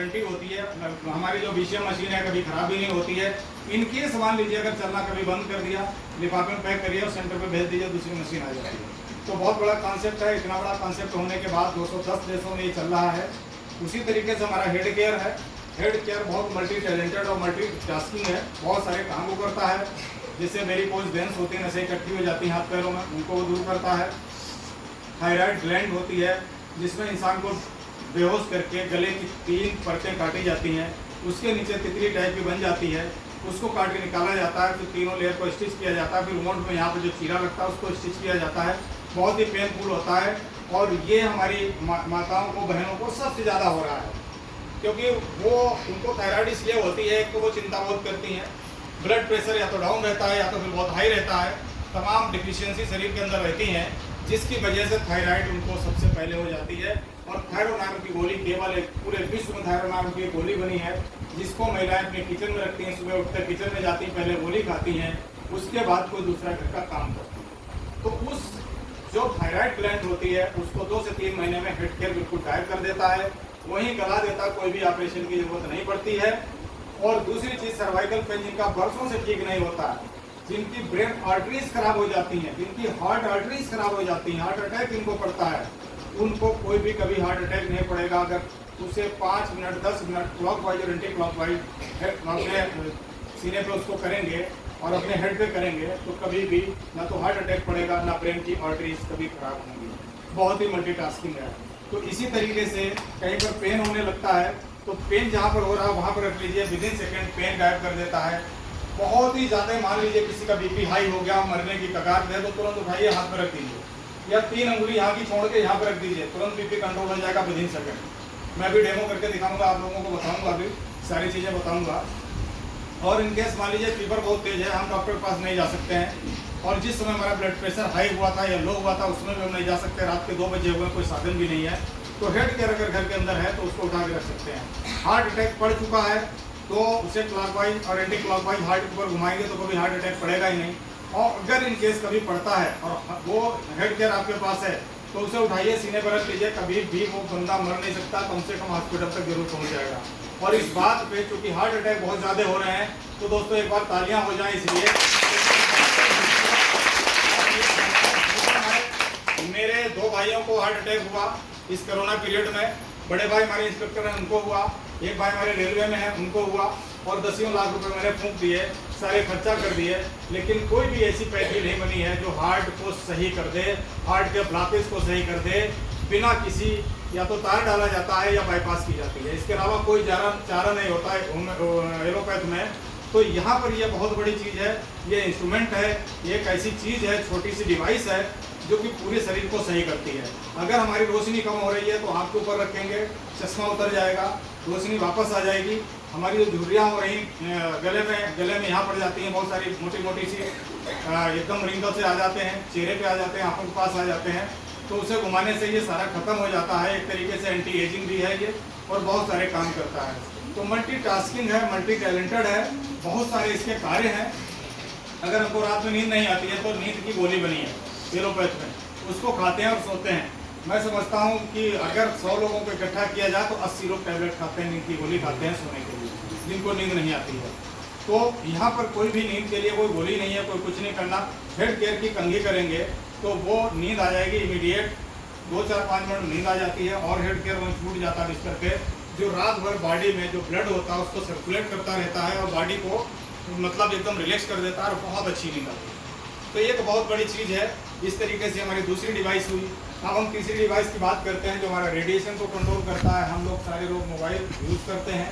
Warranty होती है। हमारी जो बीसीएम मशीन है कभी ख़राब भी नहीं होती है। इनकेस मान लीजिए अगर चलना कभी बंद कर दिया, लिफाफे में पैक करिए और सेंटर पे भेज दीजिए, दूसरी मशीन आ जाती है। तो बहुत बड़ा कॉन्सेप्ट है। इतना बड़ा कॉन्सेप्ट होने के बाद 210 देशों में ये चल रहा है। उसी तरीके से हमारा हेड केयर है। हेड केयर बहुत मल्टी टैलेंटेड और मल्टी टास्किंग है, बहुत सारे काम वो करता है। जिससे मेरी कोई वेंस होती है नशे इकट्ठी हो जाती हैं हाथ पैरों में, उनको वो दूर करता है। थायराइड ग्लैंड होती है जिसमें इंसान को बेहोश करके गले की 3 परतें काटी जाती हैं, उसके नीचे तितली टाइप की बन जाती है, उसको काट के निकाला जाता है, फिर तीनों लेयर को स्टिच किया जाता है, फिर मोड में यहाँ पर जो चीरा लगता है उसको स्टिच किया जाता है। बहुत ही पेनफुल होता है और ये हमारी माताओं को, बहनों को सबसे ज़्यादा हो रहा है, क्योंकि वो उनको थायराइड इसलिए होती है, एक तो वो चिंता बहुत करती हैं, ब्लड प्रेशर या तो डाउन रहता है या तो फिर बहुत हाई रहता है, तमाम डिफिशियंसी शरीर के अंदर रहती हैं, जिसकी वजह से थायराइड उनको सबसे पहले हो जाती है। और थायरो नाम की गोली केवल एक पूरे विश्व में थायरो नाम की गोली बनी है, जिसको महिलाएं अपने किचन में रखती हैं, सुबह उठकर किचन में जाती हैं, पहले गोली खाती हैं, उसके बाद कोई दूसरा घर का काम करती हैं। तो उस जो थायराइड ग्लैंड होती है उसको 2 से 3 महीने में हेड केयर बिल्कुल गायब कर देता है, वहीं गला देता, कोई भी ऑपरेशन की जरूरत नहीं पड़ती है। और दूसरी चीज़, सर्वाइकल पेन जिनका बरसों से ठीक नहीं होता है, जिनकी ब्रेन आर्टरीज खराब हो जाती हैं, जिनकी हार्ट आर्टरीज खराब हो जाती हैं, हार्ट अटैक इनको पड़ता है, उनको कोई भी कभी हार्ट अटैक नहीं पड़ेगा अगर उसे 5 मिनट 10 मिनट क्लॉकवाइज और एंटी क्लॉकवाइज अपने सीने पे उसको करेंगे और अपने हेड पे करेंगे, तो कभी भी ना तो हार्ट अटैक पड़ेगा, ना ब्रेन की आर्टरीज कभी खराब होंगी। बहुत ही मल्टीटास्किंग है। तो इसी तरीके से कहीं पर पेन होने लगता है तो पेन जहाँ पर हो रहा है वहाँ पर रख लीजिए, विदिन सेकेंड पेन गायब कर देता है। बहुत ही ज़्यादा मान लीजिए किसी का बीपी हाई हो गया, मरने की कगार पे, तो तुरंत उठाइए, हाथ पर रख दीजिए, या 3 अंगुली यहाँ की छोड़ के यहाँ पर रख दीजिए, तुरंत बीपी कंट्रोल हो जाएगा विदिन सेकेंड। मैं भी डेमो करके दिखाऊंगा, आप लोगों को बताऊंगा, अभी सारी चीज़ें बताऊंगा। और इनकेस मान लीजिए फीवर बहुत तेज है, हम डॉक्टर के पास नहीं जा सकते हैं, और जिस समय हमारा ब्लड प्रेशर हाई हुआ था या लो हुआ था उसमें भी हम नहीं जा सकते, रात के 2 बजे हुए, कोई साधन भी नहीं है, तो हेड केयर अगर घर के अंदर है तो उसको उठा के रख सकते हैं। हार्ट अटैक पड़ चुका है तो उसे क्लॉकवाइज और एंटी क्लॉकवाइज हार्ट के ऊपर घुमाएंगे तो कभी हार्ट अटैक पड़ेगा ही नहीं। और अगर इन केस कभी पड़ता है और वो हेड केयर आपके पास है तो उसे उठाइए, सीने पर रख लीजिए, कभी भी वो बंदा मर नहीं सकता, कम से कम हॉस्पिटल तक जरूर पहुंच जाएगा। और इस बात पे चूंकि हार्ट अटैक बहुत ज़्यादा हो रहे हैं तो दोस्तों एक बार तालियां हो जाएं इसलिए। मेरे 2 भाइयों को हार्ट अटैक हुआ इस कोरोना पीरियड में। बड़े भाई हमारे इंस्पेक्टर हैं, उनको हुआ, एक भाई हमारे रेलवे में है, उनको हुआ, और 10 लाख रुपए मैंने फूंक दिए, सारे खर्चा कर दिए, लेकिन कोई भी ऐसी पैथी नहीं बनी है जो हार्ट को सही कर दे, हार्ट के ब्लॉकेज को सही कर दे, बिना किसी या तो तार डाला जाता है या बाईपास की जाती है, इसके अलावा कोई चारा नहीं होता है एलोपैथ में। तो यहाँ पर ये बहुत बड़ी चीज़ है, ये इंस्ट्रूमेंट है, ये एक ऐसी चीज़ है, छोटी सी डिवाइस है जो कि पूरे शरीर को सही करती है। अगर हमारी रोशनी कम हो रही है तो आँख के ऊपर रखेंगे, चश्मा उतर जाएगा, रोशनी वापस आ जाएगी। हमारी जो झुर्रियाँ हो रही गले में यहाँ पड़ जाती हैं, बहुत सारी मोटी मोटी सी एकदम रिंकल से आ जाते हैं, चेहरे पे आ जाते हैं, आँखों के पास आ जाते हैं, तो उसे घुमाने से ये सारा खत्म हो जाता है। एक तरीके से एंटी एजिंग भी है ये, और बहुत सारे काम करता है। तो मल्टीटास्किंग है, मल्टी टैलेंटेड है, बहुत सारे इसके कार्य हैं। अगर हमको रात में नींद नहीं आती है तो नींद की गोली बनी है एलोपैथ में, उसको खाते हैं और सोते हैं। मैं समझता हूँ कि अगर 100 लोगों को इकट्ठा किया जाए तो 80 लोग टैबलेट खाते हैं, नींद की गोली खाते हैं सोने के लिए, जिनको नींद नहीं आती है। तो यहाँ पर कोई भी नींद के लिए कोई गोली नहीं है, कोई कुछ नहीं करना। हेड केयर की कंघी करेंगे तो वो नींद आ जाएगी इमीडिएट, 2-4-5 मिनट नींद आ जाती है, और हेड केयर वहीं छूट जाता है बिस्तर पे, जो रात भर बॉडी में जो ब्लड होता है उसको सर्कुलेट करता रहता है और बॉडी को मतलब एकदम रिलैक्स कर देता है, और बहुत अच्छी नींद आती है। तो ये एक बहुत बड़ी चीज़ है। इस तरीके से हमारी दूसरी डिवाइस हुई। अब हम तीसरी डिवाइस की बात करते हैं जो हमारा रेडिएशन को कंट्रोल करता है। हम लोग सारे लोग मोबाइल यूज़ करते हैं,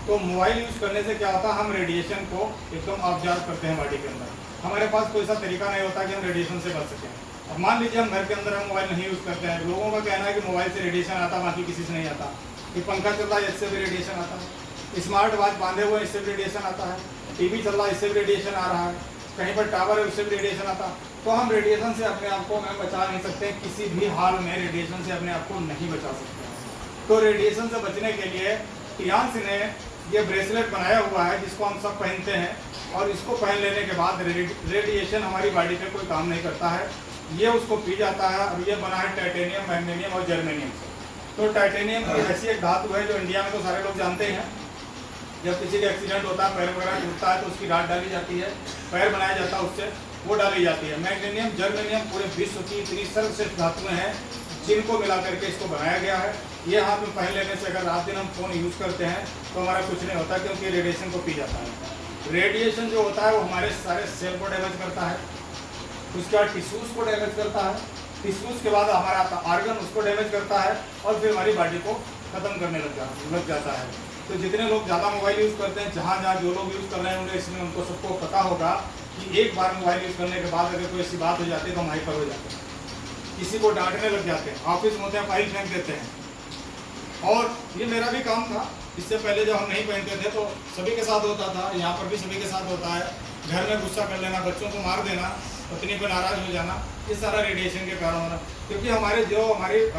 तो मोबाइल यूज़ करने से क्या होता है, हम रेडिएशन को एकदम ऑब्जर्व करते हैं बॉडी के अंदर। हमारे पास कोई ऐसा तरीका नहीं होता कि हम रेडिएशन से बच सकें। अब मान लीजिए हम घर के अंदर हम मोबाइल नहीं यूज़ करते हैं, लोगों का कहना है कि मोबाइल से रेडिएशन आता, बाकी किसी से नहीं आता। कि पंखा चल रहा है इससे भी रेडिएशन आता है, स्मार्ट वॉच बांधे हुए इससे भी रेडिएशन आता है, टीवी चल रहा है इससे भी रेडिएशन आ रहा है, कहीं पर टावर है उससे भी रेडिएशन आता है। तो हम रेडिएशन से अपने आप को बचा नहीं सकते, किसी भी हाल में रेडिएशन से अपने आप को नहीं बचा सकते। तो रेडिएशन से बचने के लिए टियांस ने ये ब्रेसलेट बनाया हुआ है जिसको हम सब पहनते हैं, और इसको पहन लेने के बाद रेडिएशन हमारी बॉडी पे कोई काम नहीं करता है, ये उसको पी जाता है। और ये बना है टाइटेनियम, मैग्नीशियम और जर्मेनियम से। तो टाइटेनियम ऐसी एक धातु है जो इंडिया में तो सारे लोग जानते हैं। जब किसी का एक्सीडेंट होता है, पैर वगैरह टूटता है, तो उसकी राड डाली जाती है, पैर बनाया जाता है उससे, वो डाली जाती है। मैग्नीशियम, जर्मेनियम पूरे विश्व की इतनी सर्वश्रेष्ठ धातुएं हैं जिनको मिला करके इसको बनाया गया है। ये हाथ में पहन लेने से अगर रात दिन हम फ़ोन यूज़ करते हैं तो हमारा कुछ नहीं होता, क्योंकि रेडिएशन को पी जाता है। रेडिएशन जो होता है वो हमारे सारे सेल को डैमेज करता है, उसके बाद टिश्यूज़ को डैमेज करता है, टिश्यूज़ के बाद हमारा आर्गन उसको डैमेज करता है और फिर हमारी बॉडी को ख़त्म करने लग जाता है। तो जितने लोग ज़्यादा मोबाइल यूज़ करते हैं, जहाँ जहाँ जो लोग यूज़ कर रहे होंगे, इसमें उनको सबको पता होगा कि एक बार मोबाइल यूज़ करने के बाद अगर कोई ऐसी बात हो जाती है तो हम हाइपर हो जाते हैं, किसी को डांटने लग जाते हैं, ऑफिस में होते हैं फाइल फेंक देते हैं। और ये मेरा भी काम था, इससे पहले जब हम नहीं पहनते थे तो सभी के साथ होता था, यहाँ पर भी सभी के साथ होता है। घर में गुस्सा कर लेना, बच्चों को मार देना, पत्नी पर नाराज़ हो जाना, ये सारा रेडिएशन के कारण होना। क्योंकि हमारी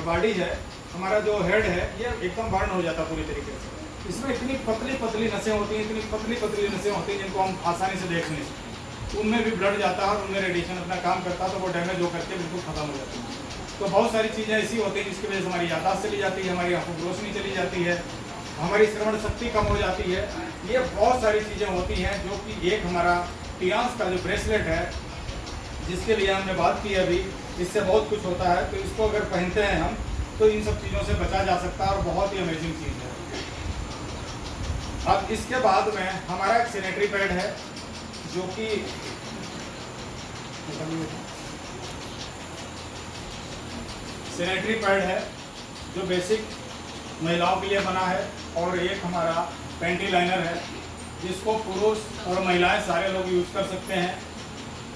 बॉडी है, हमारा जो हेड है, ये एकदम बर्न हो जाता पूरी तरीके से। इसमें इतनी पतली पतली नसें होती हैं, इतनी पतली पतली नसें होती हैं जिनको हम आसानी से देख नहीं सकते। उनमें भी ब्लड जाता है और उनमें रेडिएशन अपना काम करता है, तो वो डैमेज हो करके बिल्कुल ख़त्म हो जाती है। तो बहुत सारी चीज़ें ऐसी होती हैं जिसकी वजह से हमारी याददाश्त चली जाती है, हमारी आंखों की रोशनी चली जाती है, हमारी श्रवण शक्ति कम हो जाती है। ये बहुत सारी चीज़ें होती हैं जो कि एक हमारा टियान्स का जो ब्रेसलेट है, जिसके लिए हमने बात की अभी, इससे बहुत कुछ होता है। तो इसको अगर पहनते हैं हम तो इन सब चीज़ों से बचा जा सकता है और बहुत ही अमेजिंग चीज़ है। अब इसके बाद में हमारा एक सैनिटरी पैड है जो कि सैनिटरी पैड है जो बेसिक महिलाओं के लिए बना है, और एक हमारा पैंटी लाइनर है जिसको पुरुष और महिलाएं सारे लोग यूज़ कर सकते हैं।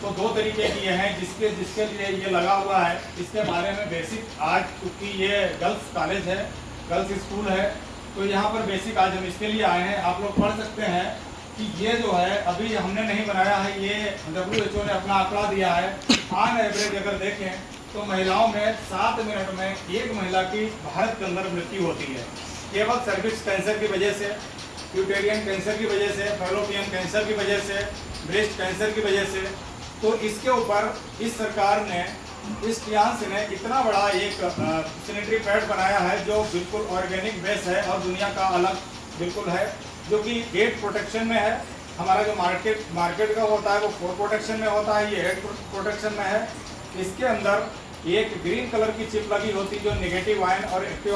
तो दो तरीके की हैं जिसके लिए ये लगा हुआ है। इसके बारे में बेसिक आज, क्योंकि ये गर्ल्स कॉलेज है, गर्ल्स स्कूल है, तो यहाँ पर बेसिक आज हम इसके लिए आए हैं। आप लोग पढ़ सकते हैं कि ये जो है अभी हमने नहीं बनाया है, ये WHO ने अपना आंकड़ा दिया है। ऑन एवरेज अगर देखें तो महिलाओं में 7 मिनट में एक महिला की भारत के अंदर मृत्यु होती है, केवल सर्विक्स कैंसर की वजह से, यूटेरियन कैंसर की वजह से, फैलोपियन कैंसर की वजह से, ब्रेस्ट कैंसर की वजह से। तो इसके ऊपर इस सरकार ने, इस टियान्स ने इतना बड़ा एक सैनिटरी पैड बनाया है जो बिल्कुल ऑर्गेनिक बेस है और दुनिया का अलग बिल्कुल है, जो कि हेड प्रोटेक्शन में है। हमारा जो मार्केट का होता है वो फोर प्रोटेक्शन में होता है, ये हेड प्रोटेक्शन में है। इसके अंदर एक ग्रीन कलर की चिप लगी होती है जो नेगेटिव आयन और एक्टिव